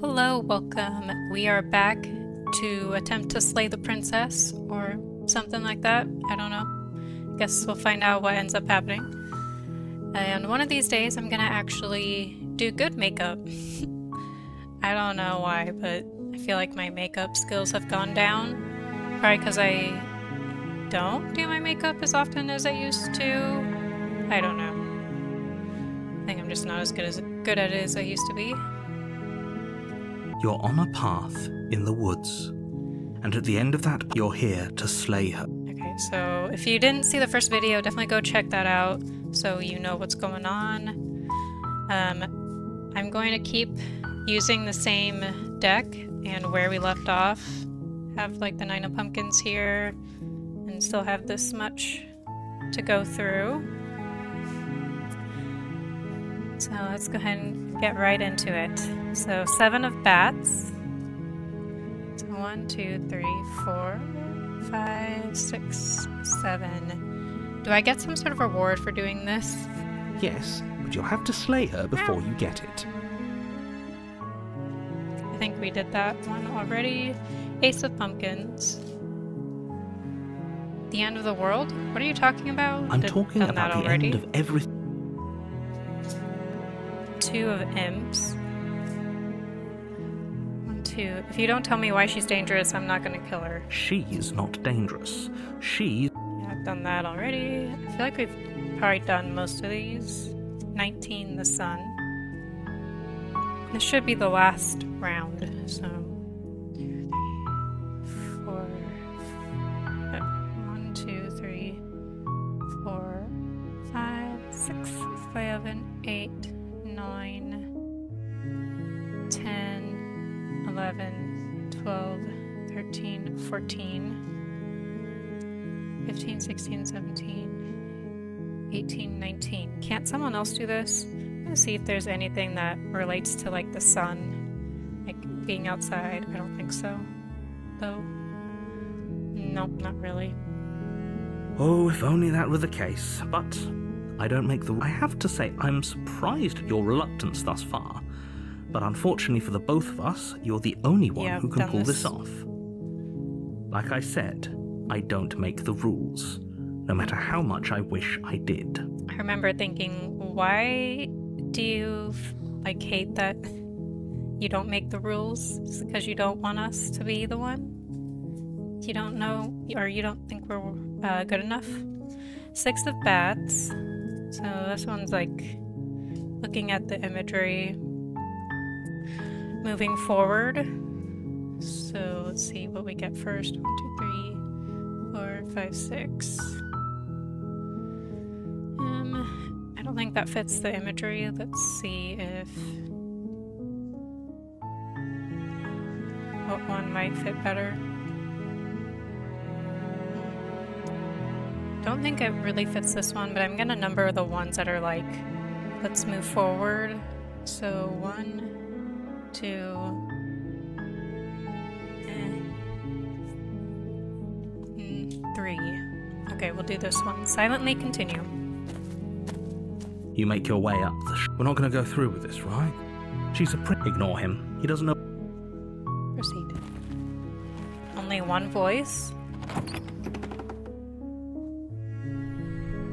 Hello, welcome. We are back to attempt to slay the princess, or something like that. I don't know. Guess we'll find out what ends up happening. And one of these days I'm gonna actually do good makeup. I don't know why, but I feel like my makeup skills have gone down. Probably because I don't do my makeup as often as I used to. I don't know. I think I'm just not as good at it as I used to be. You're on a path in the woods, and at the end of that, you're here to slay her. Okay, so if you didn't see the first video, definitely go check that out so you know what's going on. I'm going to keep using the same deck and where we left off. Have like the 9 of pumpkins here, and still have this much to go through. So let's go ahead and get right into it. So 7 of bats. So 1, 2, 3, 4, 5, 6, 7. Do I get some sort of reward for doing this? Yes, but you'll have to slay her before you get it. I think we did that one already. Ace of pumpkins. The end of the world? What are you talking about? I'm talking about the end of everything. 2 of imps. 1, 2. If you don't tell me why she's dangerous, I'm not gonna kill her. She is not dangerous. She... Yeah, I've done that already. I feel like we've probably done most of these. 19, the sun. This should be the last round, so... 2, 3, 4... 1, 2, 3, 4, 5, 6, 7, 8... 9, 10, 11, 12, 13, 14, 15, 16, 17, 18, 19. Can't someone else do this? I'm gonna see if there's anything that relates to like the sun, like being outside. I don't think so, though. Nope, not really. Oh, if only that were the case, but... I don't make the... I have to say, I'm surprised at your reluctance thus far. But unfortunately for the both of us, you're the only one who can pull this off. Like I said, I don't make the rules, no matter how much I wish I did. I remember thinking, why do you, like, hate that you don't make the rules? Is it because you don't want us to be the one? You don't know, or you don't think we're good enough? 6 of bats. So this one's like looking at the imagery, moving forward. So let's see what we get first. 1, 2, 3, 4, 5, 6. I don't think that fits the imagery. Let's see if what one might fit better. Don't think it really fits this one, but I'm gonna number the ones that are like, let's move forward. So 1, 2, 3. Okay, we'll do this one. Silently continue. You make your way up the We're not gonna go through with this, right? She's a prick. Ignore him. He doesn't know. Proceed. Only one voice.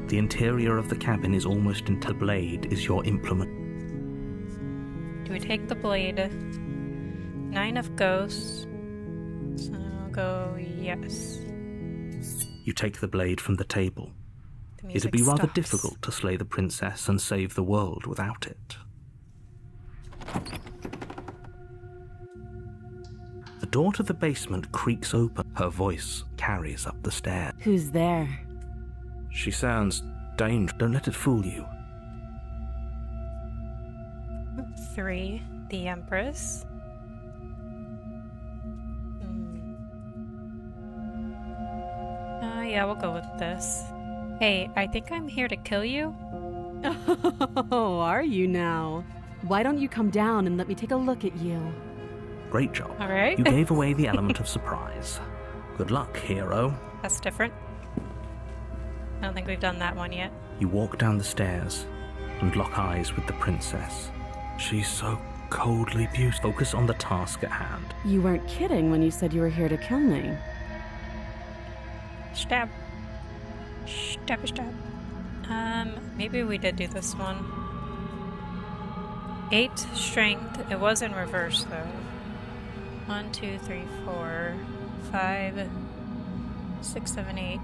The interior of the cabin is almost into the blade is your implement. Do we take the blade? 9 of ghosts. So I'll go yes. You take the blade from the table. It'd be rather difficult to slay the princess and save the world without it. The door to the basement creaks open. Her voice carries up the stairs. Who's there? She sounds dangerous. Don't let it fool you. 3, the Empress. Yeah, we'll go with this. Hey, I think I'm here to kill you. Oh, are you now? Why don't you come down and let me take a look at you? Great job. All right. You gave away the element of surprise. Good luck, hero. That's different. I don't think we've done that one yet. You walk down the stairs and lock eyes with the princess. She's so coldly beautiful. Focus on the task at hand. You weren't kidding when you said you were here to kill me. Stab. Stab, stab. Maybe we did do this one. 8 strength. It was in reverse though. 1, 2, 3, 4, 5, 6, 7, 8.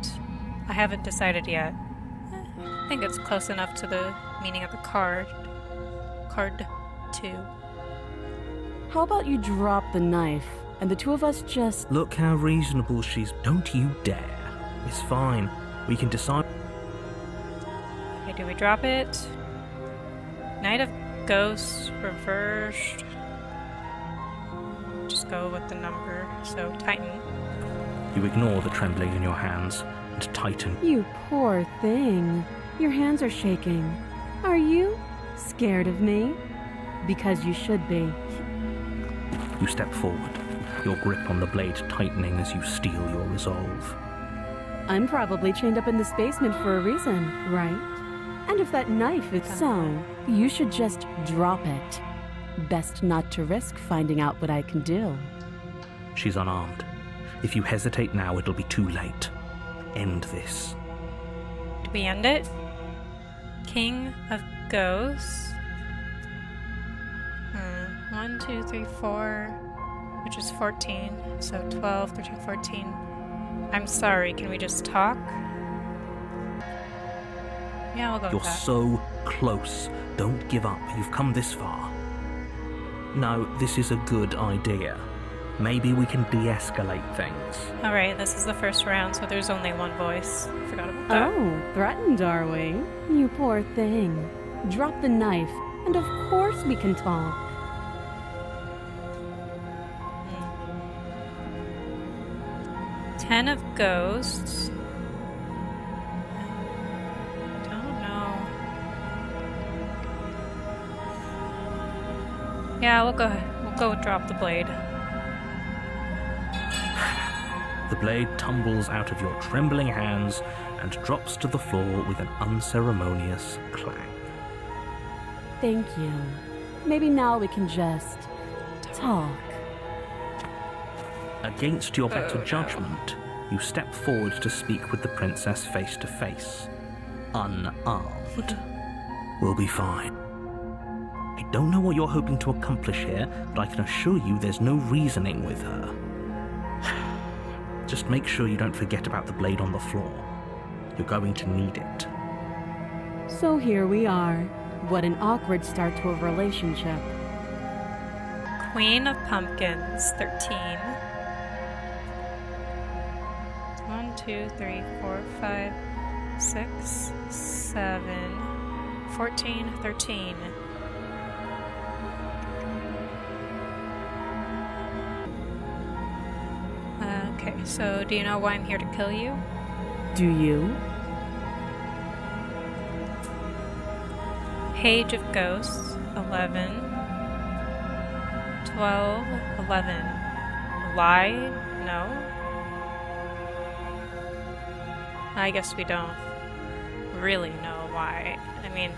I haven't decided yet. I think it's close enough to the meaning of the card. Card 2. How about you drop the knife and the two of us just... Look how reasonable she's. Don't you dare. It's fine. We can decide. Okay, do we drop it? Knight of Ghosts reversed. Just go with the number. So Titan. You ignore the trembling in your hands and tighten. You poor thing. Your hands are shaking. Are you scared of me? Because you should be. You step forward, your grip on the blade tightening as you steel your resolve. I'm probably chained up in this basement for a reason, right? And if that knife is so, you should just drop it. Best not to risk finding out what I can do. She's unarmed. If you hesitate now, it'll be too late. End this. Do we end it? King of Ghosts. 1, 2, 3, 4, which is 14. So 12, 13, 14. I'm sorry, can we just talk? Yeah, we'll go You're with that. so close. Don't give up. You've come this far. No, this is a good idea. Maybe we can de-escalate things. Alright, this is the first round, so there's only one voice. Forgot about that. Oh, threatened, are we? You poor thing. Drop the knife, and of course we can talk. 10 of Ghosts. Don't know. Yeah, we'll go drop the blade. The blade tumbles out of your trembling hands and drops to the floor with an unceremonious clang. Thank you. Maybe now we can just talk. Against your better judgment, you step forward to speak with the princess face to face. Unarmed. We'll be fine. I don't know what you're hoping to accomplish here, but I can assure you there's no reasoning with her. Just make sure you don't forget about the blade on the floor. You're going to need it. So here we are. What an awkward start to a relationship. Queen of Pumpkins, 13. 1, 2, 3, 4, 5, 6, 7, 14, 13. Okay, so do you know why I'm here to kill you? Do you? Page of Ghosts, 11. 12, 11. Why? No? I guess we don't really know why. I mean,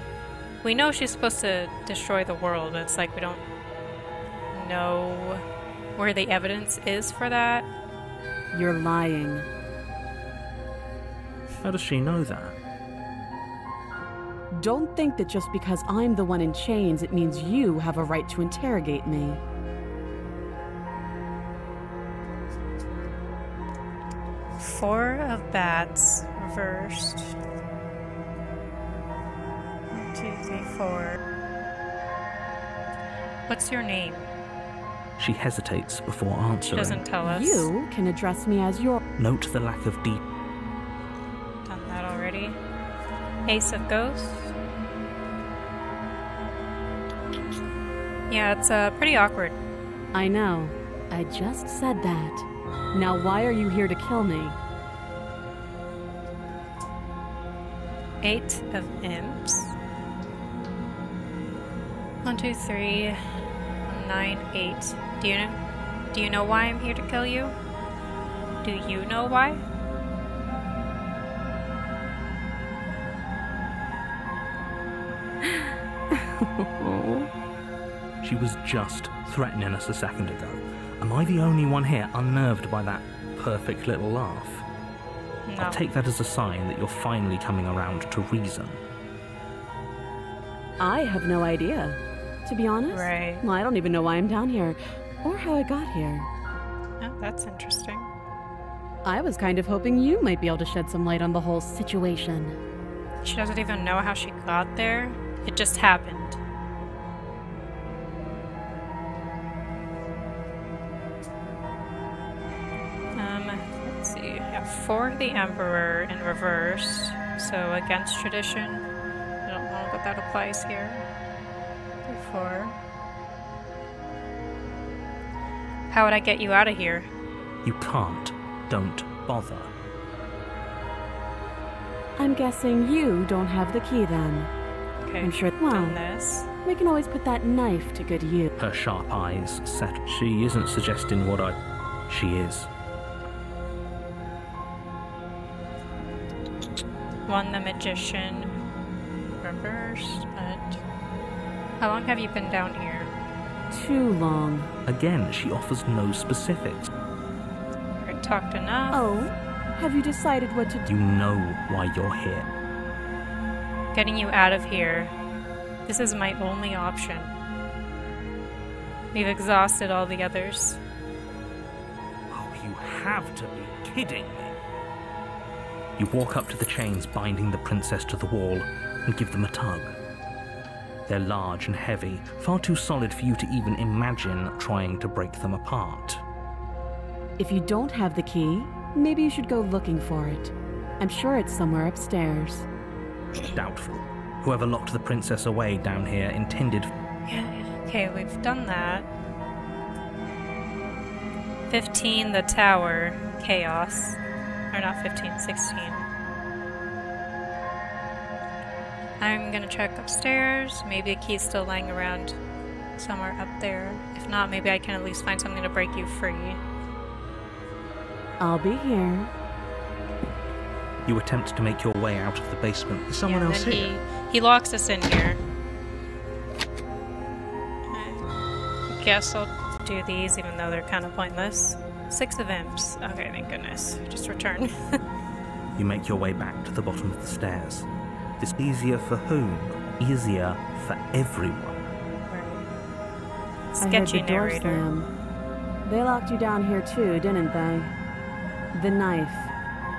we know she's supposed to destroy the world, but it's like we don't know where the evidence is for that. You're lying. How does she know that? Don't think that just because I'm the one in chains, it means you have a right to interrogate me. Four of Bats, reversed. 1, 2, 3, 4. What's your name? She hesitates before She answering. doesn't tell us. You can address me as your... Note the lack of deep. Done that already. Ace of Ghosts. Yeah, it's pretty awkward. I know. I just said that. Now why are you here to kill me? 8 of Imps. 1, 2, 3, 9, 8. Do you know why I'm here to kill you? Do you know why? She was just threatening us a second ago. Am I the only one here unnerved by that perfect little laugh? No. I'll take that as a sign that you're finally coming around to reason. I have no idea. To be honest, Right. well, I don't even know why I'm down here, or how I got here. Oh, that's interesting. I was kind of hoping you might be able to shed some light on the whole situation. She doesn't even know how she got there. It just happened. Let's see. Yeah, for the Emperor in reverse. So against tradition. I don't know that that applies here. 4. How would I get you out of here? You can't. Don't bother. I'm guessing you don't have the key then. Okay, I'm sure. done Well, this. we can always put that knife to good use. Her sharp eyes set. She isn't suggesting what she is. 1 the Magician. Reversed, but... How long have you been down here? Too long. Again, she offers no specifics. I talked enough. Oh, have you decided what to do? You know why you're here. Getting you out of here. This is my only option. We've exhausted all the others. Oh, you have to be kidding me. You walk up to the chains binding the princess to the wall and give them a tug. They're large and heavy, far too solid for you to even imagine trying to break them apart. If you don't have the key, maybe you should go looking for it. I'm sure it's somewhere upstairs. Doubtful. Whoever locked the princess away down here intended... Yeah, okay, we've done that. 15, the tower, chaos. Or not 15, 16. I'm gonna check upstairs. Maybe a key's still lying around somewhere up there. If not, maybe I can at least find something to break you free. I'll be here. You attempt to make your way out of the basement. Is someone else then here? He locks us in here. I guess I'll do these, even though they're kind of pointless. 6 of imps. Okay, thank goodness. Just return. You make your way back to the bottom of the stairs. This easier for whom? Easier for everyone. Right. I heard Sketchy the door narrator. slam. They locked you down here too, didn't they? The knife.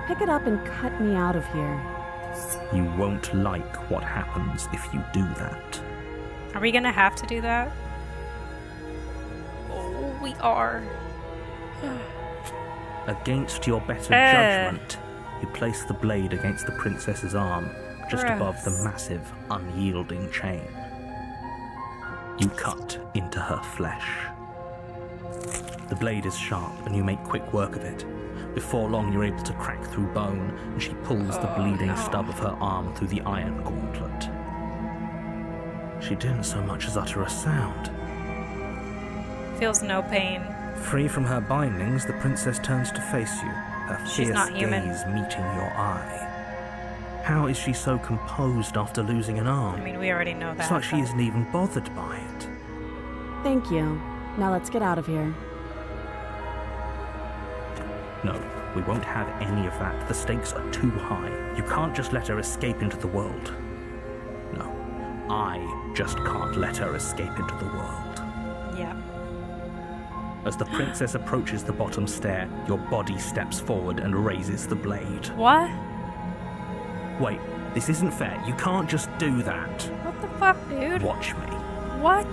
Pick it up and cut me out of here. You won't like what happens if you do that. Are we gonna have to do that? Oh, we are. Against your better judgment, you place the blade against the princess's arm, just above the massive, unyielding chain. You cut into her flesh. The blade is sharp, and you make quick work of it. Before long, you're able to crack through bone, and she pulls the bleeding stub of her arm through the iron gauntlet. She didn't so much as utter a sound. Feels no pain. Free from her bindings, the princess turns to face you, her She's fierce not human. gaze meeting your eye. How is she so composed after losing an arm? I mean, we already know that. It's like she isn't even bothered by it. Thank you. Now let's get out of here. No, we won't have any of that. The stakes are too high. You can't just let her escape into the world. No, I just can't let her escape into the world. Yeah. As the princess approaches the bottom stair, your body steps forward and raises the blade. What? Wait, this isn't fair. You can't just do that. What the fuck, dude? Watch me. What?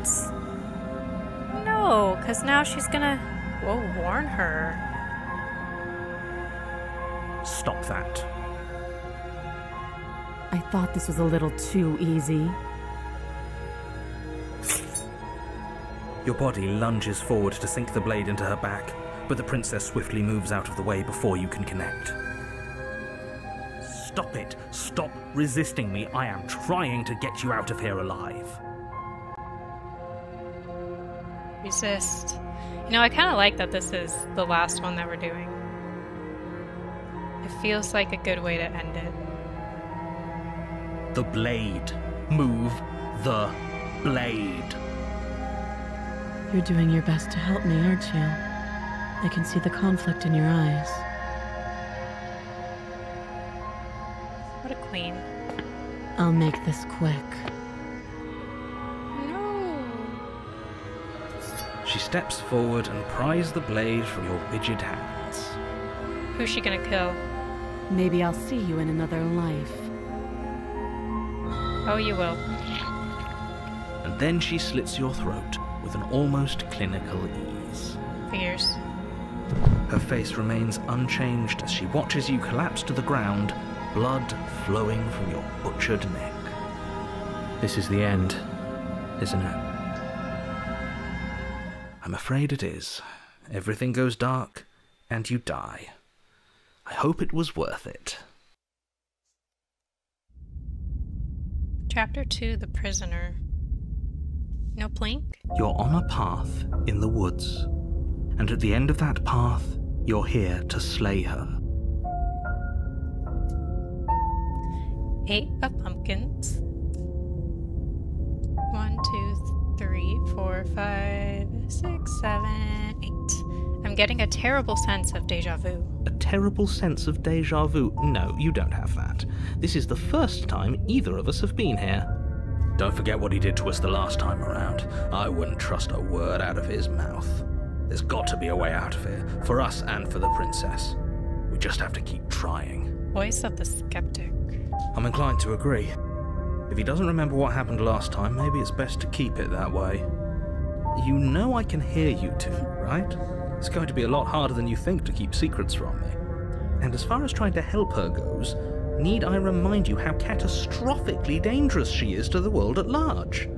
No, because now she's gonna... Whoa, warn her. Stop that. I thought this was a little too easy. Your body lunges forward to sink the blade into her back, but the princess swiftly moves out of the way before you can connect. Stop it! Stop resisting me! I am trying to get you out of here alive! Resist. You know, I kind of like that this is the last one that we're doing. It feels like a good way to end it. The blade. Move the blade. You're doing your best to help me, aren't you? I can see the conflict in your eyes. What a queen. I'll make this quick. No. She steps forward and pries the blade from your rigid hands. Who's she gonna kill? Maybe I'll see you in another life. Oh, you will. And then she slits your throat with an almost clinical ease. Fierce. Her face remains unchanged as she watches you collapse to the ground, blood flowing from your butchered neck. This is the end, isn't it? I'm afraid it is. Everything goes dark, and you die. I hope it was worth it. Chapter 2, The Prisoner. No blink? You're on a path in the woods, and at the end of that path, you're here to slay her. 8 of pumpkins. 1, 2, 3, 4, 5, 6, 7, 8. I'm getting a terrible sense of deja vu. A terrible sense of deja vu? No, you don't have that. This is the first time either of us have been here. Don't forget what he did to us the last time around. I wouldn't trust a word out of his mouth. There's got to be a way out of here, for us and for the princess. We just have to keep trying. Voice of the skeptic. I'm inclined to agree. If he doesn't remember what happened last time, maybe it's best to keep it that way. You know I can hear you two, right? It's going to be a lot harder than you think to keep secrets from me. And as far as trying to help her goes, need I remind you how catastrophically dangerous she is to the world at large?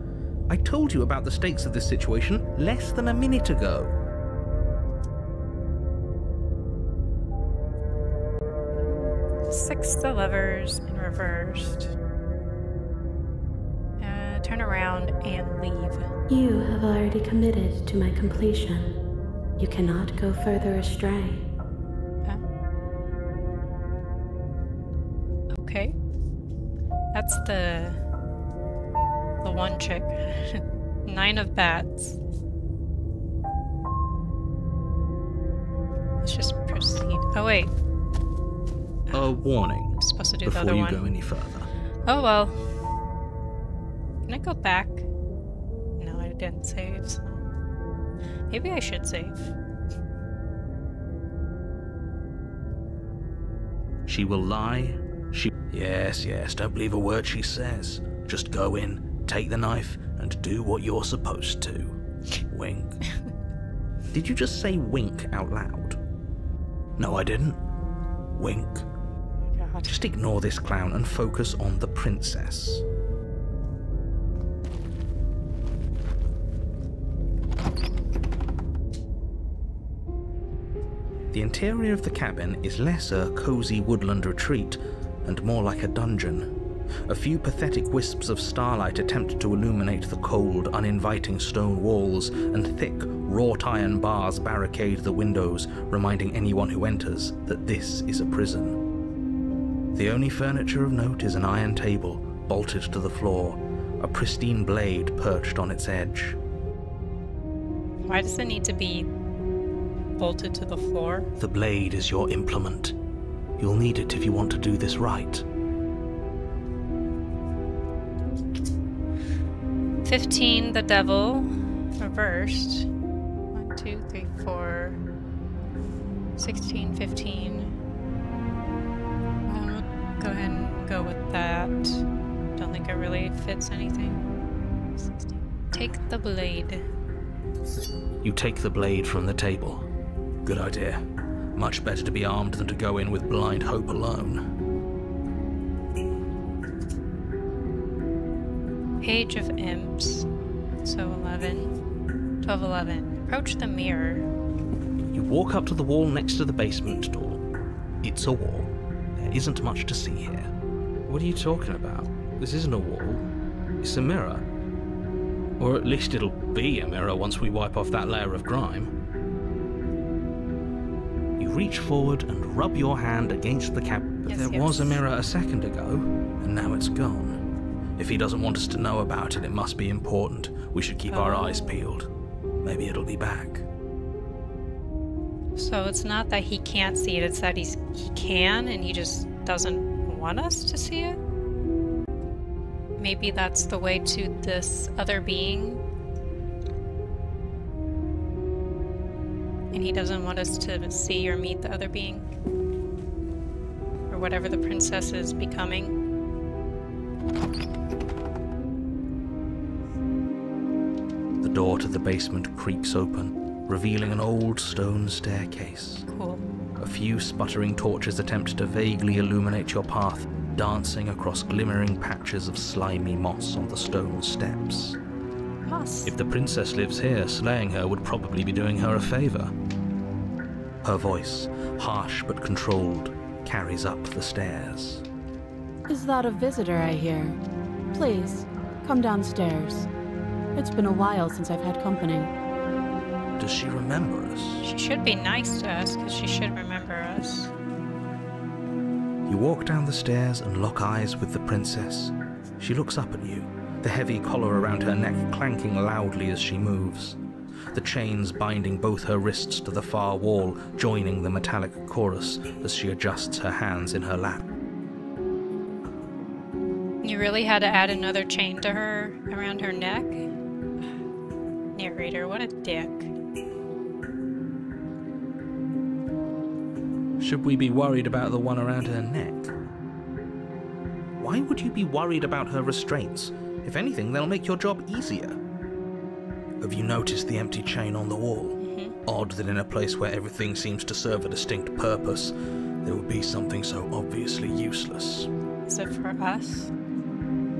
I told you about the stakes of this situation less than a minute ago. Six the levers in reversed. Turn around and leave. You have already committed to my completion. You cannot go further astray. Okay. That's the one chick. 9 of bats. Let's just proceed. Oh wait. A warning. I'm supposed to do the other before one. you go any further. Oh well. Can I go back? No, I didn't save, so maybe I should save. She will lie. Yes, don't believe a word she says. Just go in, take the knife, and do what you're supposed to. Wink. Did you just say wink out loud? No, I didn't. Wink. God. Just ignore this clown and focus on the princess. The interior of the cabin is less a cozy woodland retreat and more like a dungeon. A few pathetic wisps of starlight attempt to illuminate the cold, uninviting stone walls, and thick, wrought iron bars barricade the windows, reminding anyone who enters that this is a prison. The only furniture of note is an iron table, bolted to the floor, a pristine blade perched on its edge. Why does it need to be bolted to the floor? The blade is your implement. You'll need it if you want to do this right. 15, the devil, reversed. 1, 2, 3, 4, 16, 15. We'll go ahead and go with that. Don't think it really fits anything. 16. Take the blade. You take the blade from the table. Good idea. Much better to be armed than to go in with blind hope alone. Page of Imps. So 11. 12, 11. Approach the mirror. You walk up to the wall next to the basement door. It's a wall. There isn't much to see here. What are you talking about? This isn't a wall. It's a mirror. Or at least it'll be a mirror once we wipe off that layer of grime. You reach forward and rub your hand against the cabinet. But there was a mirror a second ago, and now it's gone. If he doesn't want us to know about it, it must be important. We should keep our eyes peeled. maybe it'll be back. So it's not that he can't see it, it's that he can and he just doesn't want us to see it? Maybe that's the way to this other being. And he doesn't want us to see or meet the other being. Or whatever the princess is becoming. The door to the basement creaks open, revealing an old stone staircase. Cool. A few sputtering torches attempt to vaguely illuminate your path, dancing across glimmering patches of slimy moss on the stone steps. Moss. If the princess lives here, slaying her would probably be doing her a favor. Her voice, harsh but controlled, carries up the stairs. Is that a visitor I hear? Please, come downstairs. It's been a while since I've had company. Does she remember us? She should be nice to us, because she should remember us. You walk down the stairs and lock eyes with the princess. She looks up at you, the heavy collar around her neck clanking loudly as she moves. The chains binding both her wrists to the far wall, joining the metallic chorus as she adjusts her hands in her lap. You really had to add another chain to her, around her neck? Narrator, what a dick. Should we be worried about the one around her neck? Why would you be worried about her restraints? If anything, they'll make your job easier. Have you noticed the empty chain on the wall? Mm-hmm. Odd that in a place where everything seems to serve a distinct purpose, there would be something so obviously useless. Is it for us?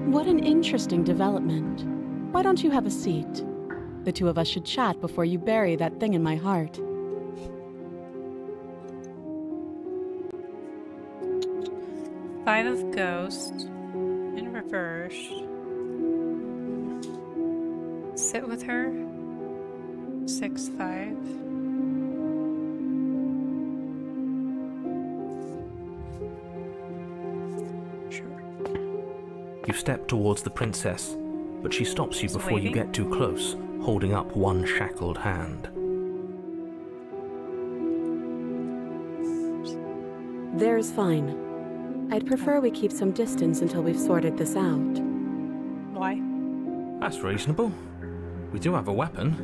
What an interesting development. Why don't you have a seat? The two of us should chat before you bury that thing in my heart. Five of Ghosts in reverse. Sit with her. 6-5. Sure. You step towards the princess, but she stops you She's before you waving. get too close, holding up one shackled hand. There's fine. I'd prefer we keep some distance until we've sorted this out. Why? That's reasonable. We do have a weapon.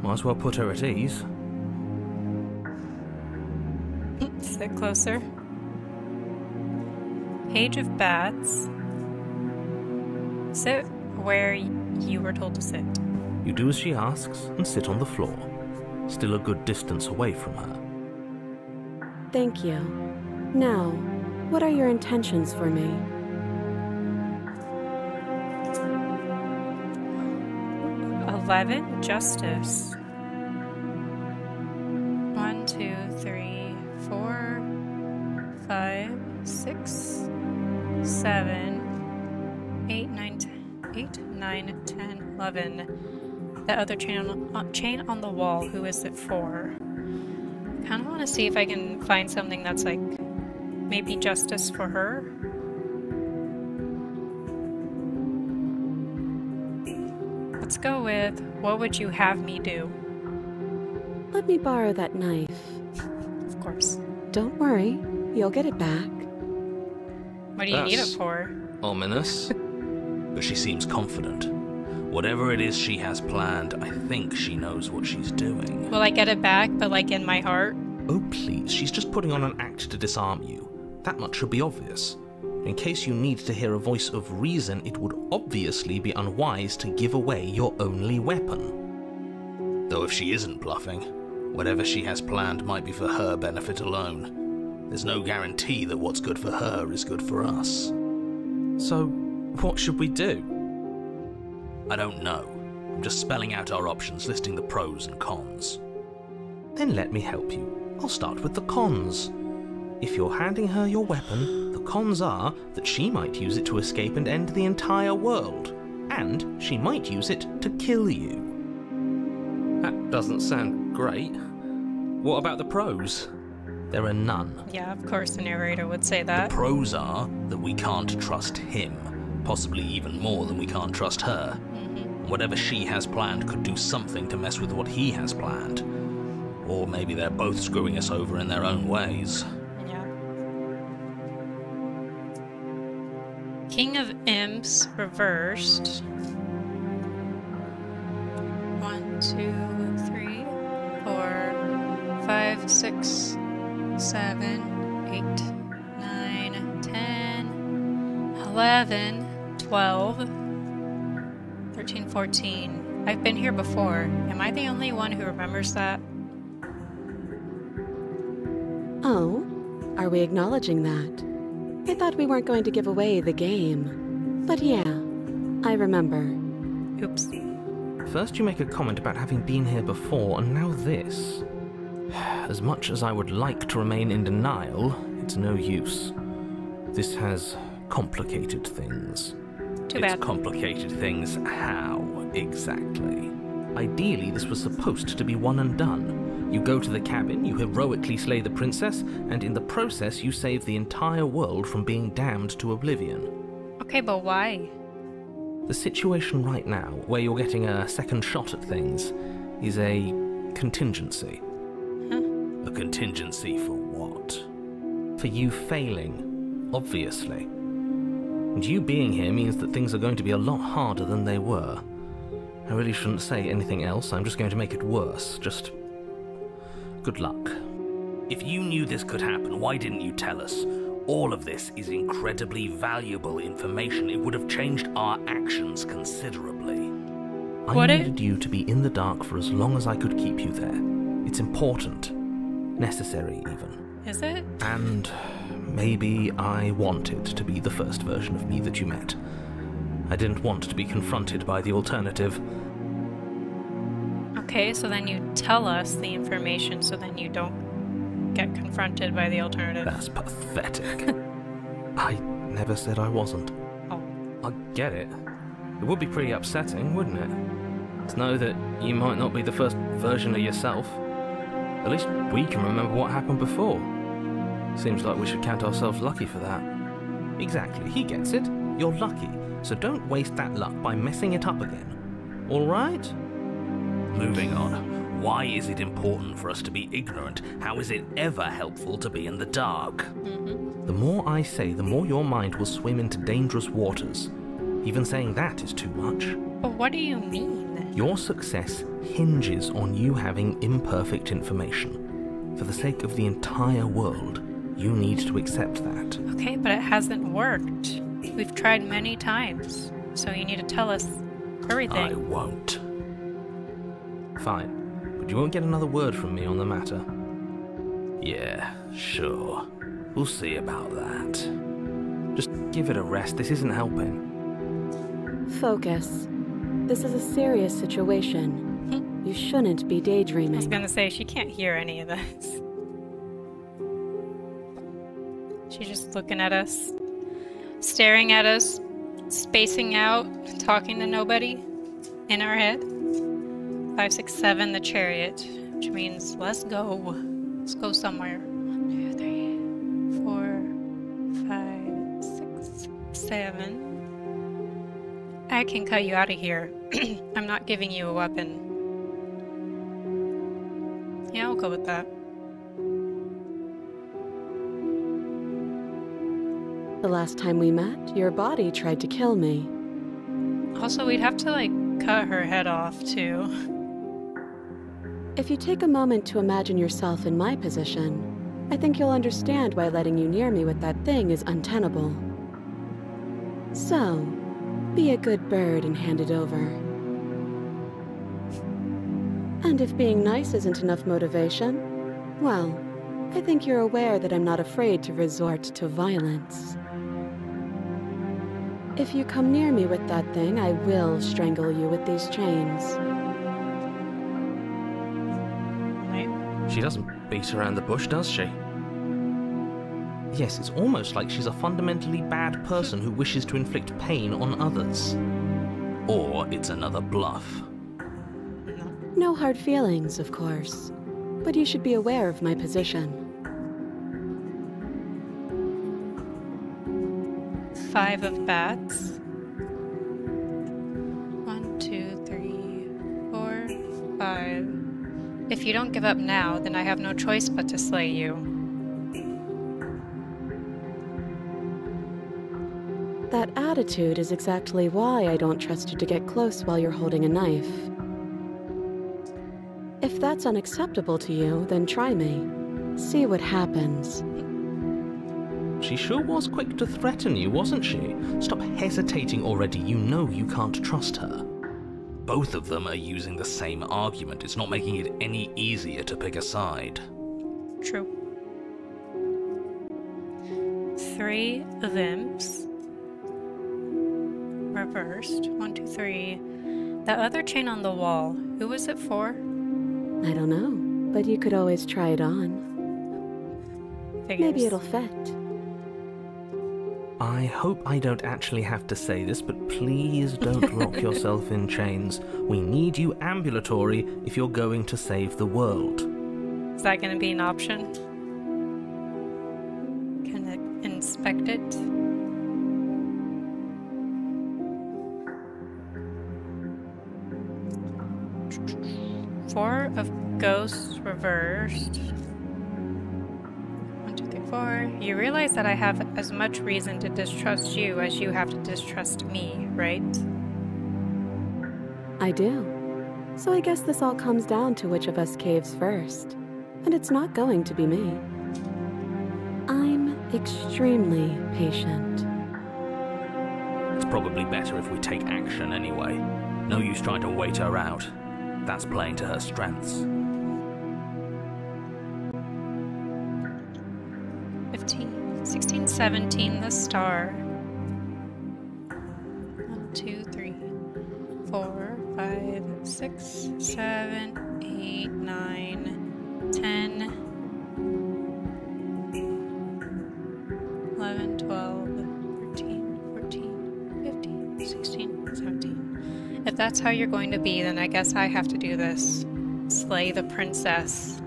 Might as well put her at ease. Sit closer. Page of Bats. Sit where you were told to sit. You do as she asks and sit on the floor, still a good distance away from her. Thank you. Now, what are your intentions for me? Justice. 1, 2, 3, 4, 5, 6, 7, 8, 9, 10, 11. The other chain on the wall, who is it for? I kind of want to see if I can find something that's like maybe justice for her. Let's go with, what would you have me do? Let me borrow that knife. Of course. Don't worry, you'll get it back. What do you need it for? Ominous. But she seems confident. Whatever it is she has planned, I think she knows what she's doing. Will I get it back, but like in my heart? Oh please, she's just putting on an act to disarm you. That much should be obvious. In case you need to hear a voice of reason, it would obviously be unwise to give away your only weapon. Though if she isn't bluffing, whatever she has planned might be for her benefit alone. There's no guarantee that what's good for her is good for us. So, what should we do? I don't know. I'm just spelling out our options, listing the pros and cons. Then let me help you. I'll start with the cons. If you're handing her your weapon, the cons are that she might use it to escape and end the entire world, and she might use it to kill you. That doesn't sound great. What about the pros? There are none. Yeah, of course the narrator would say that. The pros are that we can't trust him, possibly even more than we can't trust her. Whatever she has planned could do something to mess with what he has planned. Or maybe they're both screwing us over in their own ways. Yeah. King of Imps reversed. 1, 2, 3, 4, 5, 6, 7, 8, 9, 10, 11, 12, 13, 14. I've been here before. Am I the only one who remembers that? Oh, are we acknowledging that? I thought we weren't going to give away the game. But yeah, I remember. Oops. First you make a comment about having been here before, and now this. As much as I would like to remain in denial, it's no use. This has complicated things. Too bad. It's complicated things how, exactly? Ideally, this was supposed to be one and done. You go to the cabin, you heroically slay the princess, and in the process you save the entire world from being damned to oblivion. Okay, but why? The situation right now, where you're getting a second shot at things, is a contingency. Huh? A contingency for what? For you failing, obviously. And you being here means that things are going to be a lot harder than they were. I really shouldn't say anything else, I'm just going to make it worse. Just good luck. If you knew this could happen, why didn't you tell us? All of this is incredibly valuable information. It would have changed our actions considerably. I needed you to be in the dark for as long as I could keep you there. It's important. Necessary, even. Is it? And maybe I wanted to be the first version of me that you met. I didn't want to be confronted by the alternative. Okay, so then you tell us the information so then you don't get confronted by the alternative. That's pathetic. I never said I wasn't. Oh. I get it. It would be pretty upsetting, wouldn't it? To know that you might not be the first version of yourself. At least we can remember what happened before. Seems like we should count ourselves lucky for that. Exactly, he gets it. You're lucky. So don't waste that luck by messing it up again. Alright? Moving on. Why is it important for us to be ignorant? How is it ever helpful to be in the dark? The more I say, the more your mind will swim into dangerous waters. Even saying that is too much. But what do you mean? Your success hinges on you having imperfect information. For the sake of the entire world, you need to accept that. Okay, but it hasn't worked. We've tried many times, so you need to tell us everything. I won't. Fine, but you won't get another word from me on the matter. Yeah, sure. We'll see about that. Just give it a rest, this isn't helping. Focus. This is a serious situation. You shouldn't be daydreaming. I was gonna say, she can't hear any of this. She's just looking at us, staring at us, spacing out, talking to nobody in our head. 5, 6, 7, the chariot, which means let's go. Let's go somewhere. 1, 2, 3, 4, 5, 6, 7. I can cut you out of here. I'm not giving you a weapon. Yeah, I'll go with that. The last time we met, your body tried to kill me. Also, we'd have to, like, cut her head off, too. If you take a moment to imagine yourself in my position, I think you'll understand why letting you near me with that thing is untenable. So, be a good bird and hand it over. And if being nice isn't enough motivation, well, I think you're aware that I'm not afraid to resort to violence. If you come near me with that thing, I will strangle you with these chains. She doesn't beat around the bush, does she? Yes, it's almost like she's a fundamentally bad person who wishes to inflict pain on others. Or it's another bluff. No hard feelings, of course. But you should be aware of my position. 5 of bats. 1, 2, 5. If you don't give up now, then I have no choice but to slay you. That attitude is exactly why I don't trust you to get close while you're holding a knife. If that's unacceptable to you, then try me. See what happens. She sure was quick to threaten you, wasn't she? Stop hesitating already, you know you can't trust her. Both of them are using the same argument. It's not making it any easier to pick a side. True. 3 of imps. Reversed. 1, 2, 3. That other chain on the wall, who was it for? I don't know, but you could always try it on. Figures. Maybe it'll fit. I hope I don't actually have to say this, but please don't rock yourself in chains. We need you ambulatory if you're going to save the world. Is that going to be an option? Can I inspect it? Four of ghosts reversed. 1, 2, 3, 4. You realize that I have as much reason to distrust you as you have to distrust me, right? I do. So I guess this all comes down to which of us caves first. And it's not going to be me. I'm extremely patient. It's probably better if we take action anyway. No use trying to wait her out. That's playing to her strengths. 15, 16, 17, the star. 1, 2, 3, 4, 5, 6, 7, 8, 9, 10, 11, 12, 13, 14, 15, 16, 17. If that's how you're going to be, then I guess I have to do this. Slay the princess.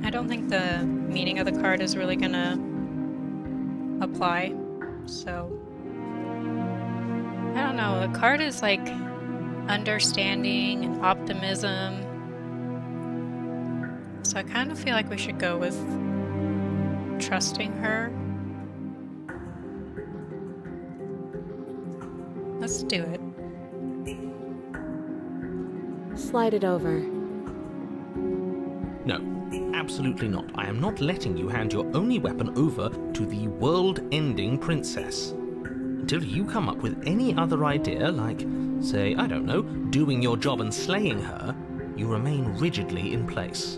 I don't think the meaning of the card is really gonna apply, so... I don't know, the card is like understanding and optimism. So I kind of feel like we should go with trusting her. Let's do it. Slide it over. No, absolutely not. I am not letting you hand your only weapon over to the world-ending princess. Until you come up with any other idea, like, say, I don't know, doing your job and slaying her, you remain rigidly in place.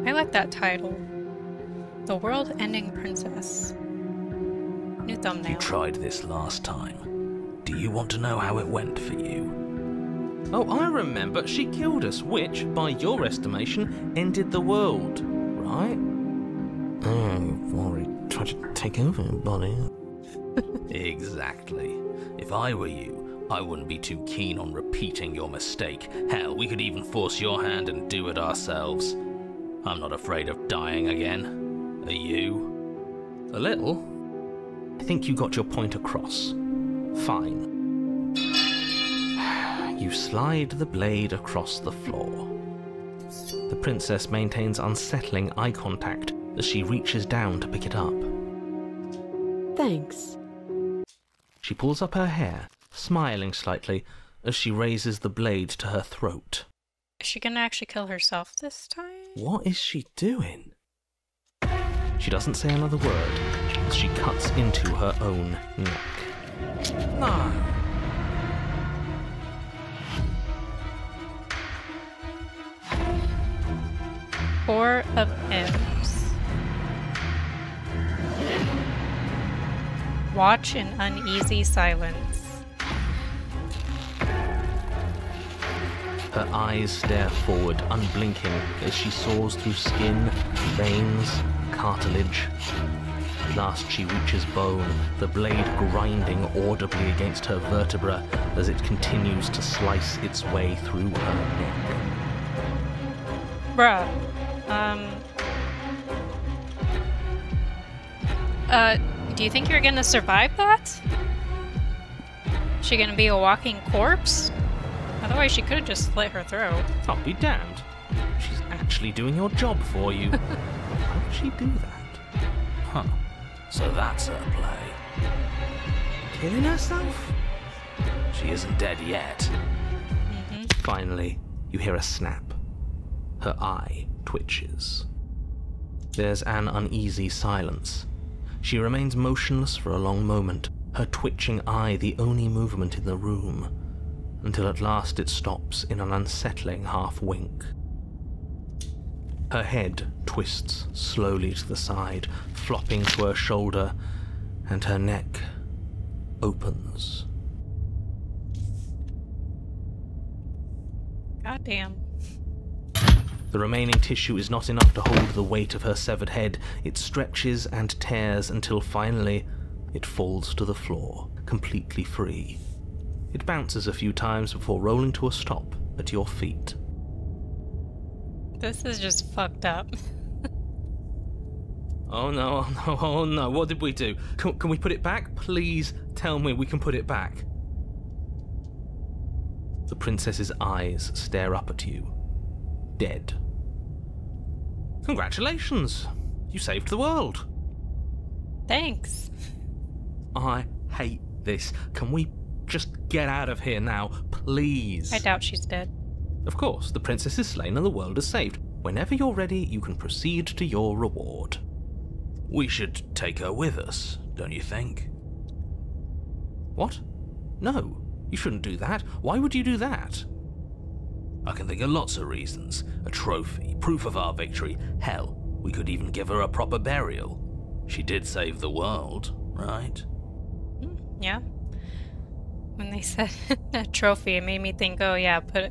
I like that title. The World-Ending Princess. New thumbnail. You tried this last time. Do you want to know how it went for you? Oh, I remember. She killed us, which, by your estimation, ended the world, right? Oh, you've already tried to take over, buddy. Exactly. If I were you, I wouldn't be too keen on repeating your mistake. Hell, we could even force your hand and do it ourselves. I'm not afraid of dying again. Are you? A little. I think you got your point across. Fine. You slide the blade across the floor. The princess maintains unsettling eye contact as she reaches down to pick it up. Thanks. She pulls up her hair, smiling slightly as she raises the blade to her throat. Is she gonna actually kill herself this time? What is she doing? She doesn't say another word as she cuts into her own neck. No. Four of imps. Watch in uneasy silence. Her eyes stare forward, unblinking, as she saws through skin, veins, cartilage. At last she reaches bone, the blade grinding audibly against her vertebra as it continues to slice its way through her neck. Bruh. Do you think you're gonna survive that? Is she gonna be a walking corpse? Otherwise, she could have just slit her throat. I'll be damned. She's actually doing your job for you. How would she do that? Huh. So that's her play. Killing herself? She isn't dead yet. Finally, you hear a snap. Her eye twitches. There's an uneasy silence. She remains motionless for a long moment, her twitching eye the only movement in the room, until at last it stops in an unsettling half-wink. Her head twists slowly to the side, flopping to her shoulder, and her neck opens. Goddamn. The remaining tissue is not enough to hold the weight of her severed head. It stretches and tears until finally it falls to the floor, completely free. It bounces a few times before rolling to a stop at your feet. This is just fucked up. Oh no, oh no, oh no, what did we do? Can we put it back? Please tell me we can put it back. The princess's eyes stare up at you, dead. Congratulations! You saved the world. Thanks. I hate this. Can we just get out of here now, please? I doubt she's dead. Of course, the princess is slain and the world is saved. Whenever you're ready, you can proceed to your reward. We should take her with us, don't you think? What? No, you shouldn't do that. Why would you do that? I can think of lots of reasons. A trophy, proof of our victory. Hell, we could even give her a proper burial. She did save the world, right? Yeah. When they said a trophy, it made me think, oh yeah, put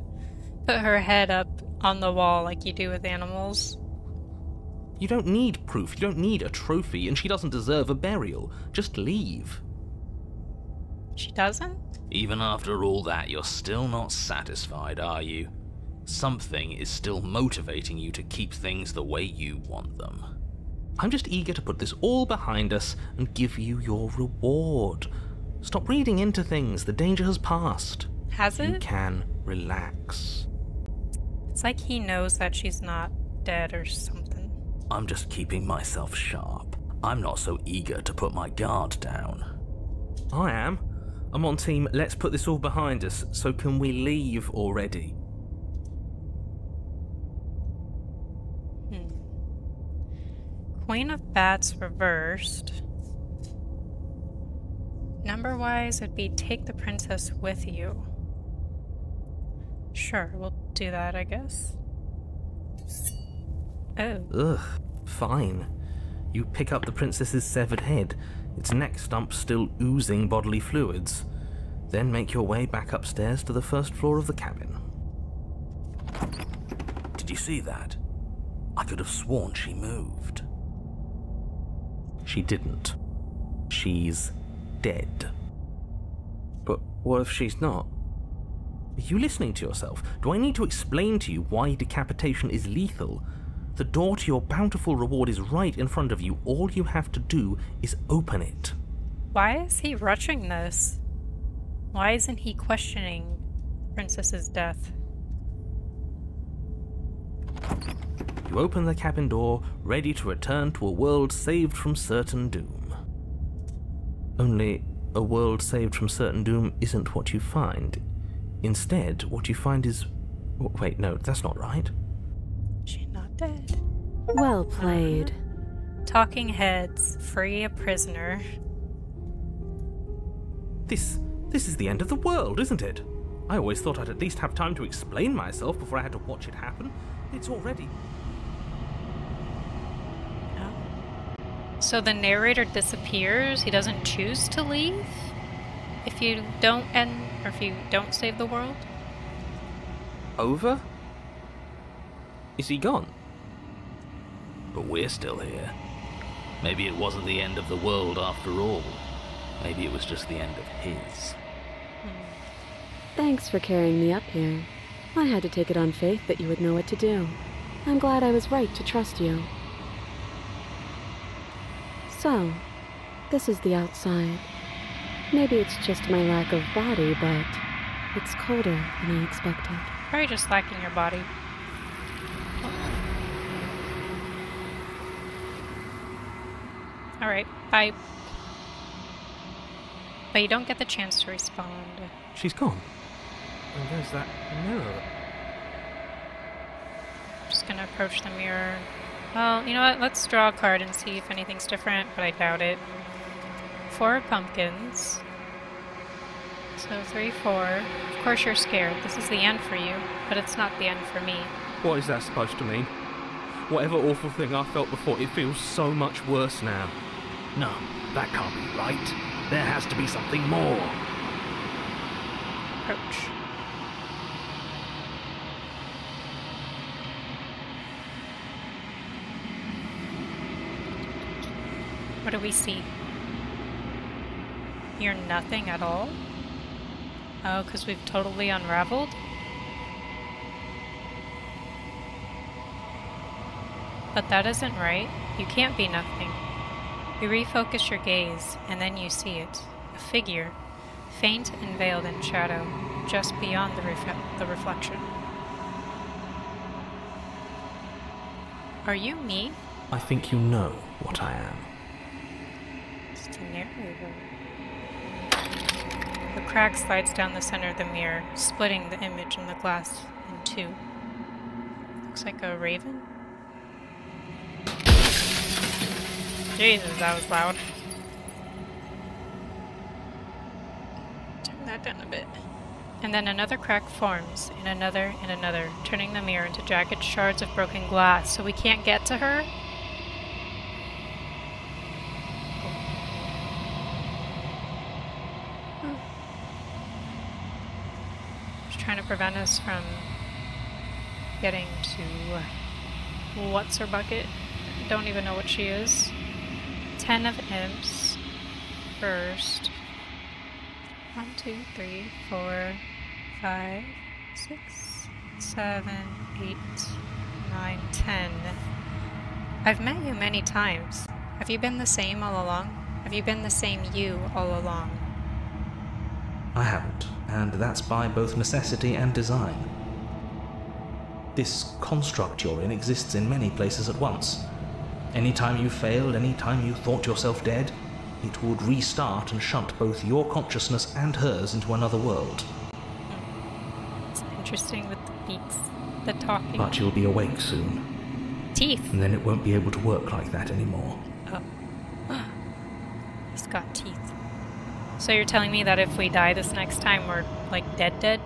her head up on the wall like you do with animals. You don't need proof, you don't need a trophy, and she doesn't deserve a burial. Just leave. She doesn't? Even after all that, you're still not satisfied, are you? Something is still motivating you to keep things the way you want them. I'm just eager to put this all behind us and give you your reward. Stop reading into things, the danger has passed. Has it? You can relax. It's like he knows that she's not dead or something. I'm just keeping myself sharp. I'm not so eager to put my guard down. I am. I'm on team, let's put this all behind us, so can we leave already? Queen of Bats reversed. Number-wise, it'd be take the princess with you. Sure, we'll do that, I guess. Oh. Ugh, fine. You pick up the princess's severed head, its neck stump still oozing bodily fluids. Then make your way back upstairs to the first floor of the cabin. Did you see that? I could have sworn she moved. She didn't. She's dead. But what if she's not? Are you listening to yourself? Do I need to explain to you why decapitation is lethal? The door to your bountiful reward is right in front of you. All you have to do is open it. Why is he rushing this? Why isn't he questioning the princess's death? You open the cabin door, ready to return to a world saved from certain doom. Only, a world saved from certain doom isn't what you find. Instead, what you find is... Wait, no, that's not right. She's not dead. Well played. Talking heads, free a prisoner. This is the end of the world, isn't it? I always thought I'd at least have time to explain myself before I had to watch it happen. It's already... So the narrator disappears? He doesn't choose to leave? If you don't end, or if you don't save the world? Over? Is he gone? But we're still here. Maybe it wasn't the end of the world after all. Maybe it was just the end of his. Thanks for carrying me up here. I had to take it on faith that you would know what to do. I'm glad I was right to trust you. So, this is the outside. Maybe it's just my lack of body, but It's colder than I expected. Probably just lacking your body. Alright, bye. But you don't get the chance to respond. She's gone. And there's that mirror. Just gonna approach the mirror. Well, you know what? Let's draw a card and see if anything's different, but I doubt it. 4 pumpkins. So 3, 4. Of course you're scared. This is the end for you, but it's not the end for me. What is that supposed to mean? Whatever awful thing I felt before, it feels so much worse now. No, that can't be right. There has to be something more. Approach. What do we see? You're nothing at all? Oh, because we've totally unraveled? But that isn't right. You can't be nothing. You refocus your gaze, and then you see it. A figure, faint and veiled in shadow, just beyond the reflection. Are you me? I think you know what I am. It's the narrator. The crack slides down the center of the mirror, splitting the image in the glass in 2. Looks like a raven? Jesus, that was loud. Turn that down a bit. And then another crack forms, and another, turning the mirror into jagged shards of broken glass, so we can't get to her? She's trying to prevent us from getting to what's her bucket? Don't even know what she is. 10 of imps. First. 1, 2, 3, 4, 5, 6, 7, 8, 9, 10. I've met you many times. Have you been the same all along? Have you been the same you all along? I haven't, and that's by both necessity and design. This construct you're in exists in many places at once. Anytime you failed, anytime you thought yourself dead, it would restart and shunt both your consciousness and hers into another world. It's interesting with the beats, the talking. But you'll be awake soon. Teeth! And then it won't be able to work like that anymore. Oh. He's got teeth. So you're telling me that if we die this next time, we're, like, dead?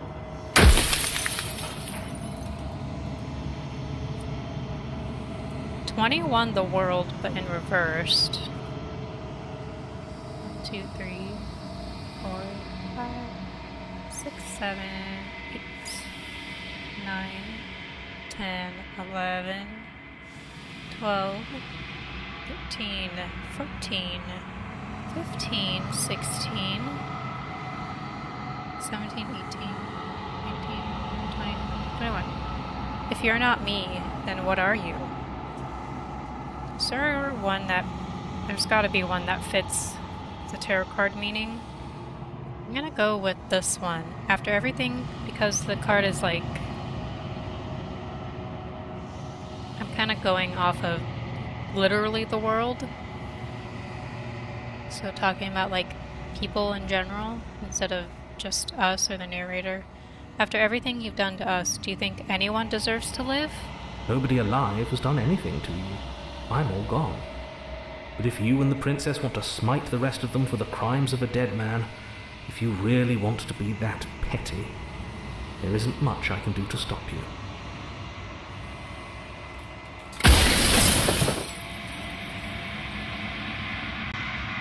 20 won the world, but in reversed. 1, 2, 3, 4, 5, 6, 7, 8, 9, 10, 11, 12, 13, 14, 15, 16, 17, 18, 19, 20, 21. If you're not me, then what are you? Is there one that... There's gotta be one that fits the tarot card meaning. I'm gonna go with this one. After everything, because the card is like... I'm kinda going off of literally the world. So talking about like people in general, instead of just us or the narrator. After everything you've done to us, do you think anyone deserves to live? Nobody alive has done anything to you. I'm all gone. But if you and the princess want to smite the rest of them for the crimes of a dead man, if you really want to be that petty, there isn't much I can do to stop you.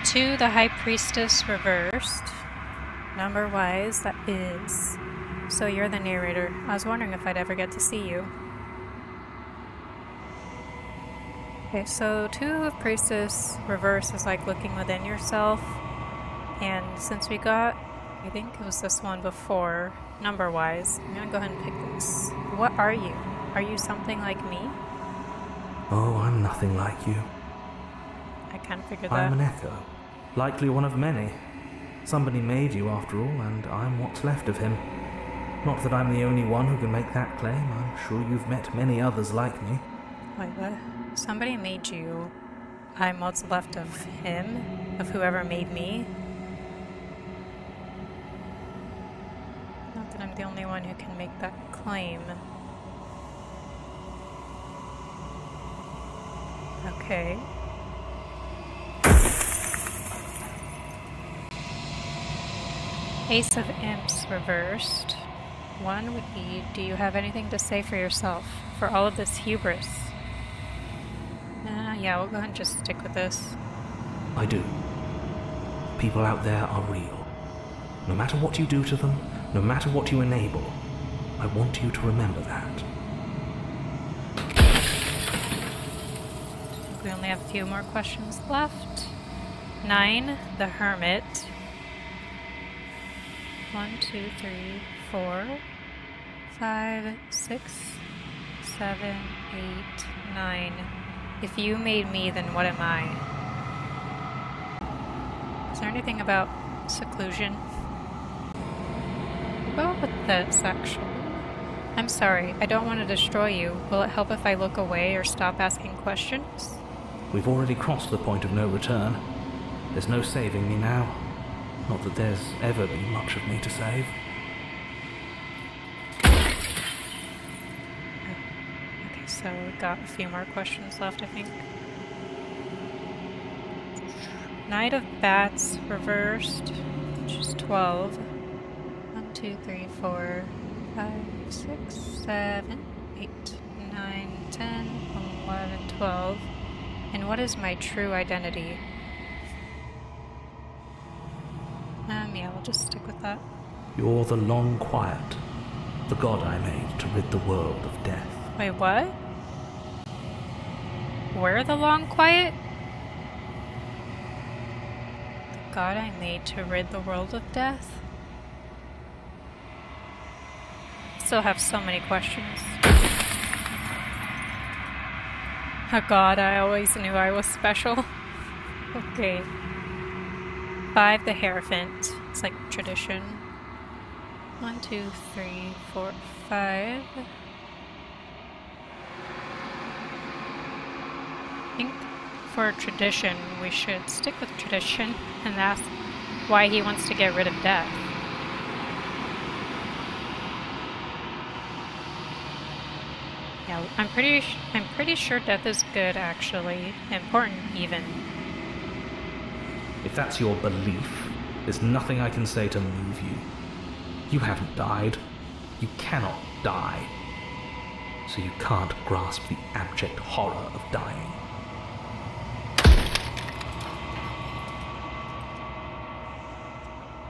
To the High Priestess reversed. Number-wise, that is. So you're the narrator. I was wondering if I'd ever get to see you. Okay, so 2 of Priestess reverse is like looking within yourself. And since we got, I think it was this one before, number-wise, I'm gonna go ahead and pick this. What are you? Are you something like me? Oh, I'm nothing like you. I kind of figured I'm an that. echo. Likely one of many. Somebody made you after all, and I'm what's left of him. Not that I'm the only one who can make that claim. I'm sure you've met many others like me. Wait, what? Somebody made you. I'm what's left of him? Of whoever made me? Not that I'm the only one who can make that claim. Okay. Ace of Imps reversed. One would be, do you have anything to say for yourself? For all of this hubris? Yeah, we'll go ahead and just stick with this. I do. People out there are real. No matter what you do to them, no matter what you enable, I want you to remember that. We only have a few more questions left. 9, the Hermit. 1, 2, 3, 4, 5, 6, 7, 8, 9. If you made me, then what am I? Is there anything about seclusion? Well, with this, actually. I'm sorry, I don't want to destroy you. Will it help if I look away or stop asking questions? We've already crossed the point of no return. There's no saving me now. Not that there's ever been much of me to save. Okay, so we've got a few more questions left, I think. Knight of Bats reversed, which is 12. 1, 2, 3, 4, 5, 6, 7, 8, 9, 10, 11, 12. And what is my true identity? Yeah, we'll just stick with that. You're the Long Quiet, the god I made to rid the world of death. Wait, what? We're the Long Quiet? The god I made to rid the world of death? Still have so many questions. Oh god, I always knew I was special. Okay. 5, the Hierophant. It's like tradition. 1, 2, 3, 4, 5. I think for tradition, we should stick with tradition and ask why he wants to get rid of death. Yeah, I'm pretty sure death is good, actually. Important, even. If that's your belief, there's nothing I can say to move you. You haven't died. You cannot die. So you can't grasp the abject horror of dying.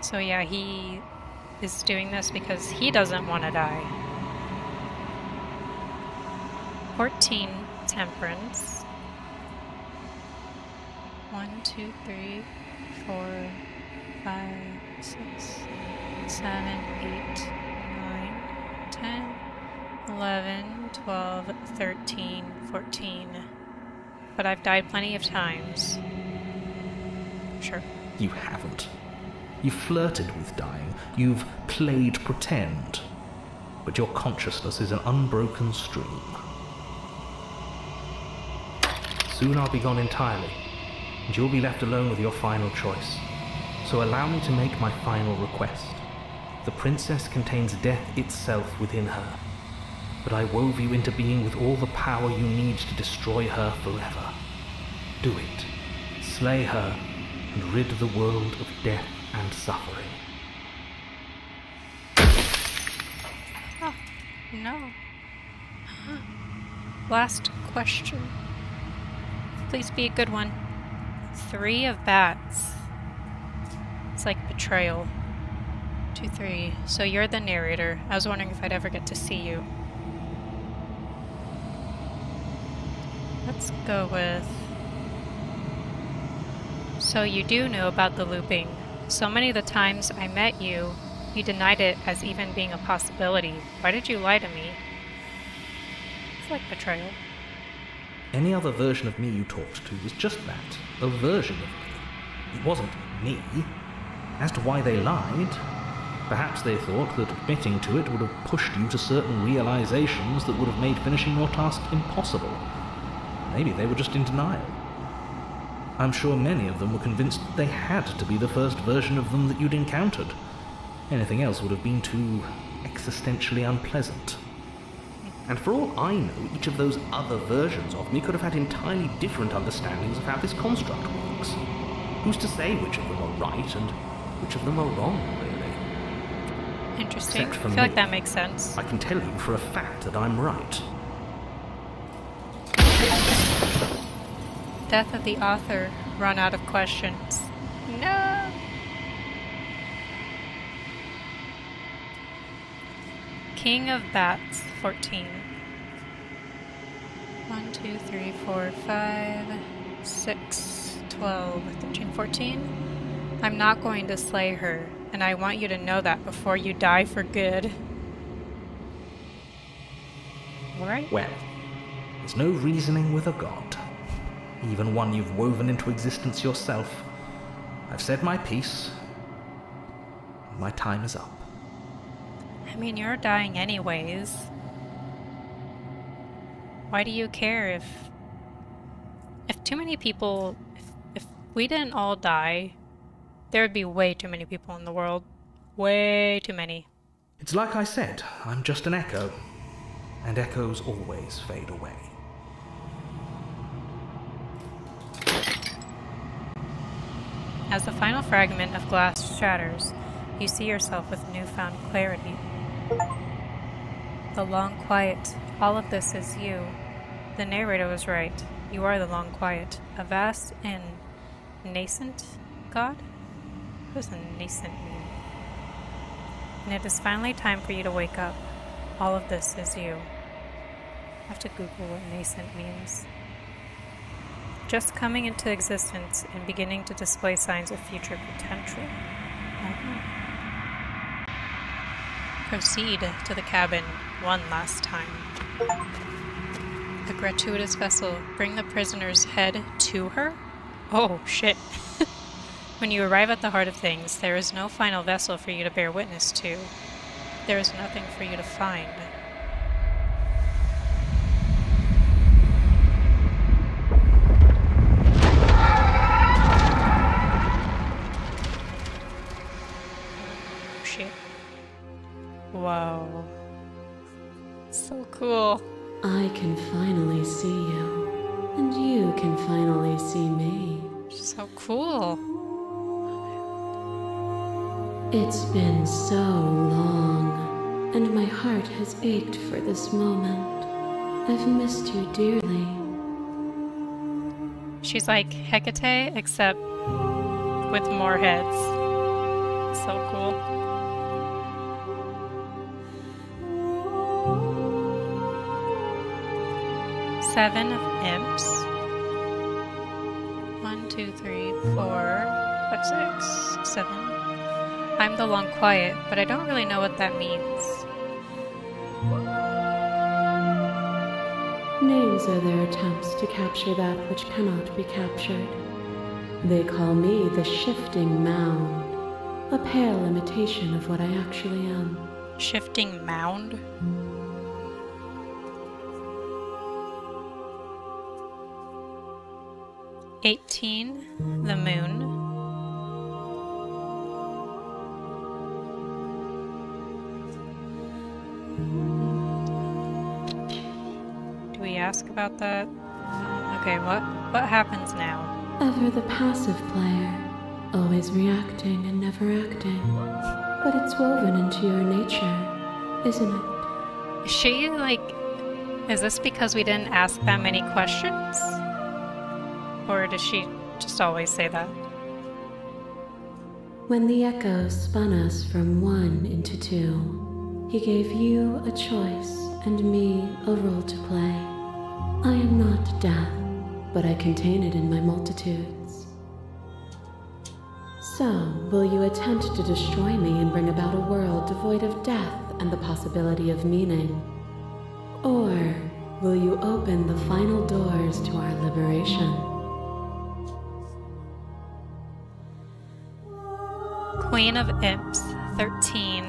So yeah, he is doing this because he doesn't want to die. 14, Temperance. 1, 2, 3, 4, 5, 6, 7, 8, 9, 10, 11, 12, 13, 14. But I've died plenty of times. Sure. You haven't. You've flirted with dying. You've played pretend. But your consciousness is an unbroken stream. Soon I'll be gone entirely, and you'll be left alone with your final choice. So allow me to make my final request. The princess contains death itself within her, but I wove you into being with all the power you need to destroy her forever. Do it. Slay her, and rid the world of death and suffering. Oh, no. Last question. Please be a good one. 3 of Bats. It's like betrayal. 2, 3. So you're the narrator. I was wondering if I'd ever get to see you. Let's go with... So you do know about the looping. So many of the times I met you, you denied it as even being a possibility. Why did you lie to me? It's like betrayal. Any other version of me you talked to was just that, a version of me. It wasn't me. As to why they lied, Perhaps they thought that admitting to it would have pushed you to certain realizations that would have made finishing your task impossible. Maybe they were just in denial. I'm sure many of them were convinced that they had to be the first version of them that you'd encountered. Anything else would have been too existentially unpleasant. And for all I know, each of those other versions of me could have had entirely different understandings of how this construct works. Who's to say which of them are right and which of them are wrong, really? Interesting. I feel like that makes sense. I can tell you for a fact that I'm right. Death of the author. Run out of questions. No! King of Bats, 14. 1, 2, 3, 4, 5, 6, 12, 13, 14. I'm not going to slay her, and I want you to know that before you die for good. Alright? Well, there's no reasoning with a god. Even one you've woven into existence yourself. I've said my piece. My time is up. I mean, you're dying anyways. Why do you care if too many people, if we didn't all die, there would be way too many people in the world. Way too many. It's like I said, I'm just an echo. And echoes always fade away. As the final fragment of glass shatters, you see yourself with newfound clarity. The long quiet. All of this is you. The narrator was right. You are the long quiet. A vast and nascent god? What does a nascent mean? And it is finally time for you to wake up. All of this is you. I have to Google what nascent means. Just coming into existence and beginning to display signs of future potential. Proceed to the cabin one last time. A gratuitous vessel. Bring the prisoner's head to her? Oh, shit. When you arrive at the heart of things, there is no final vessel for you to bear witness to. There is nothing for you to find. Wow. So cool. I can finally see you, and you can finally see me. So cool. It's been so long, and my heart has ached for this moment. I've missed you dearly. She's like Hecate, except with more heads. So cool. Seven of imps. 1, 2, 3, 4, 5, 6, 7. I'm the long quiet, but I don't really know what that means. Names are their attempts to capture that which cannot be captured. They call me the shifting mound, a pale imitation of what I actually am. Shifting mound? 18, the moon. Do we ask about that? Okay, what happens now? Ever the passive player, always reacting and never acting. But it's woven into your nature, isn't it? Is she, like, is this because we didn't ask that many questions? Or does she just always say that? When the echo spun us from one into two, he gave you a choice and me a role to play. I am not death, but I contain it in my multitudes. So, will you attempt to destroy me and bring about a world devoid of death and the possibility of meaning? Or will you open the final doors to our liberation? Queen of Imps, 13.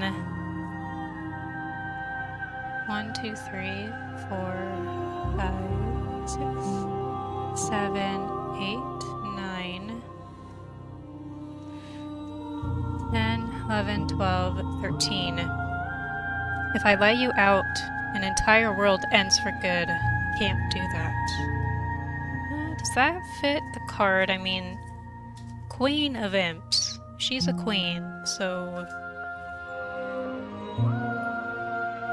1, 2, 3, 4, 5, 6, 7, 8, 9, 10, 11, 12, 13. If I let you out, an entire world ends for good. Can't do that. Does that fit the card? I mean, Queen of Imps. She's a queen, so...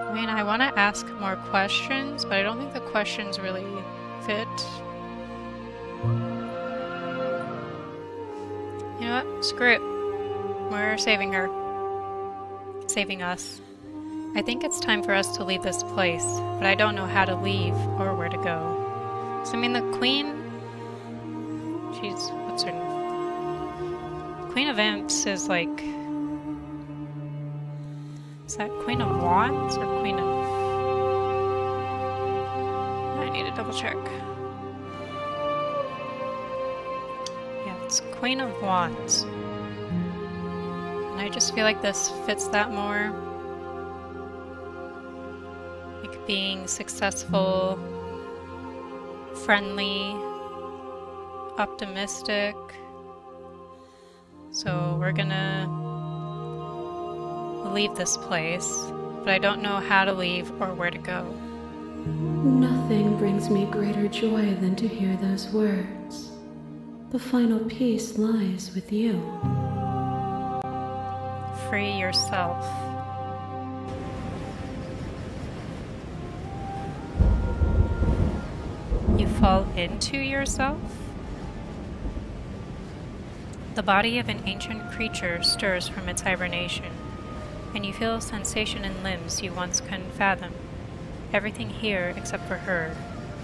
I mean, I want to ask more questions, but I don't think the questions really fit. You know what? Screw it. We're saving her. Saving us. I think it's time for us to leave this place, but I don't know how to leave or where to go. So, I mean, the queen... She's... what's her name? Queen of Imps is like... Is that Queen of Wands or Queen of... I need to double check. Yeah, it's Queen of Wands. And I just feel like this fits that more. Like being successful, friendly, optimistic. So we're gonna leave this place, but I don't know how to leave or where to go. Nothing brings me greater joy than to hear those words. The final piece lies with you. Free yourself. You fall into yourself? The body of an ancient creature stirs from its hibernation, and you feel a sensation in limbs you once couldn't fathom. Everything here, except for her,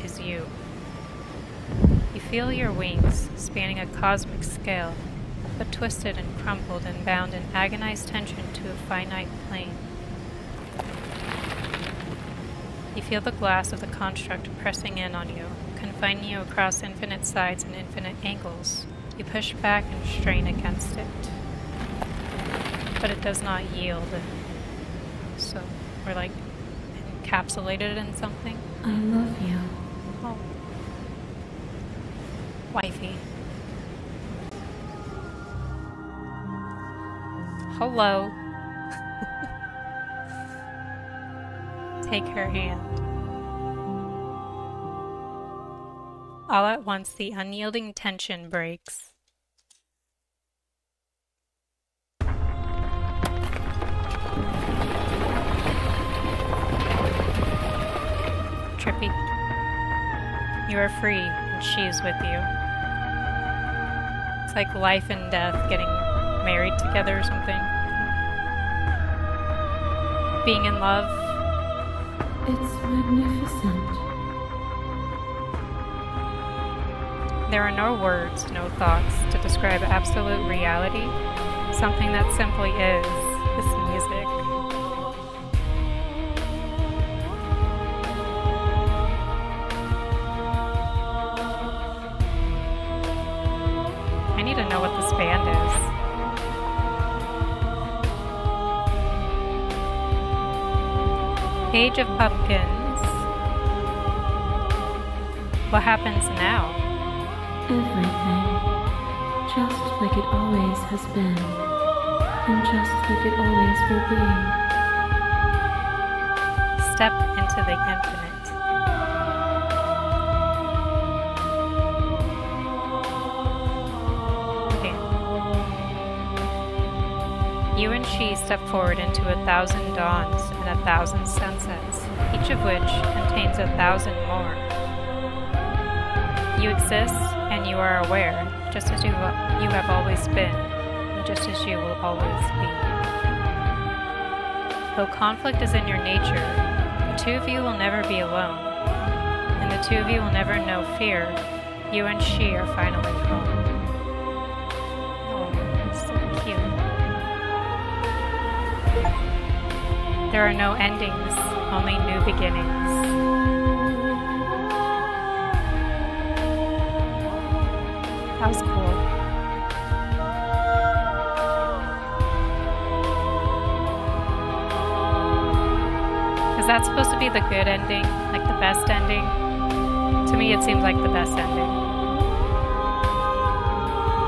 is you. You feel your wings spanning a cosmic scale, but twisted and crumpled and bound in agonized tension to a finite plane. You feel the glass of the construct pressing in on you, confining you across infinite sides and infinite angles. You push back and strain against it, but it does not yield. So we're like encapsulated in something. I love you. Oh. Wifey. Hello. Take her hand. All at once, the unyielding tension breaks. Trippy. You are free, and she is with you. It's like life and death getting married together or something. Being in love. It's magnificent. There are no words, no thoughts to describe absolute reality, something that simply is this music. I need to know what this band is. Age of Pumpkins. What happens now? Everything. Just like it always has been. And just like it always will be. Step into the infinite. You and she step forward into 1,000 dawns and 1,000 sunsets, each of which contains 1,000 more. You exist and you are aware, just as you have always been, and just as you will always be. Though conflict is in your nature, the two of you will never be alone, and the two of you will never know fear. You and she are finally home. Oh, so cute. There are no endings, only new beginnings. That was cool. that supposed to be the good ending? Like the best ending? To me, it seems like the best ending.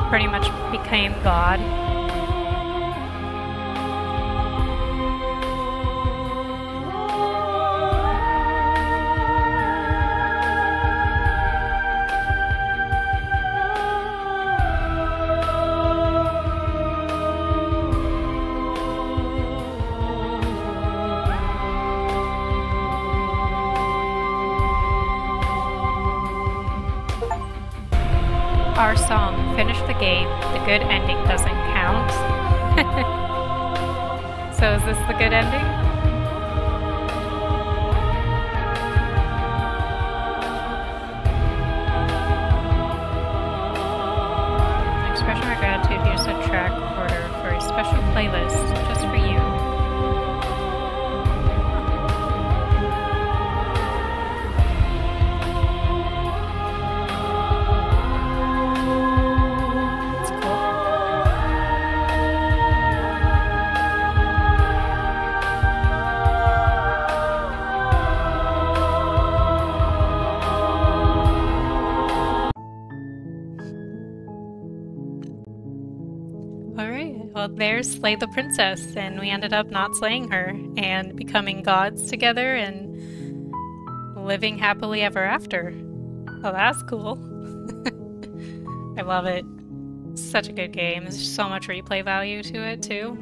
Pretty much became God. Our song, finish the game, the good ending doesn't count. So is this the good ending? Expression of gratitude, use a track order for a special playlist just for you. Well, there's Slay the Princess, and we ended up not slaying her and becoming gods together and living happily ever after. Well, that's cool. I love it. Such a good game. There's so much replay value to it, too.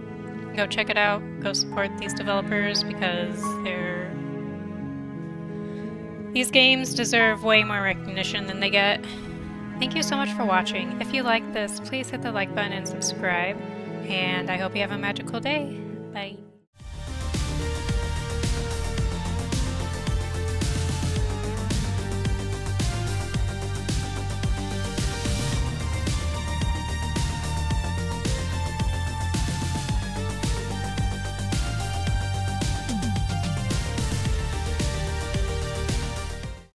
Go check it out. Go support these developers because these games deserve way more recognition than they get. Thank you so much for watching. If you like this, please hit the like button and subscribe. And I hope you have a magical day. Bye.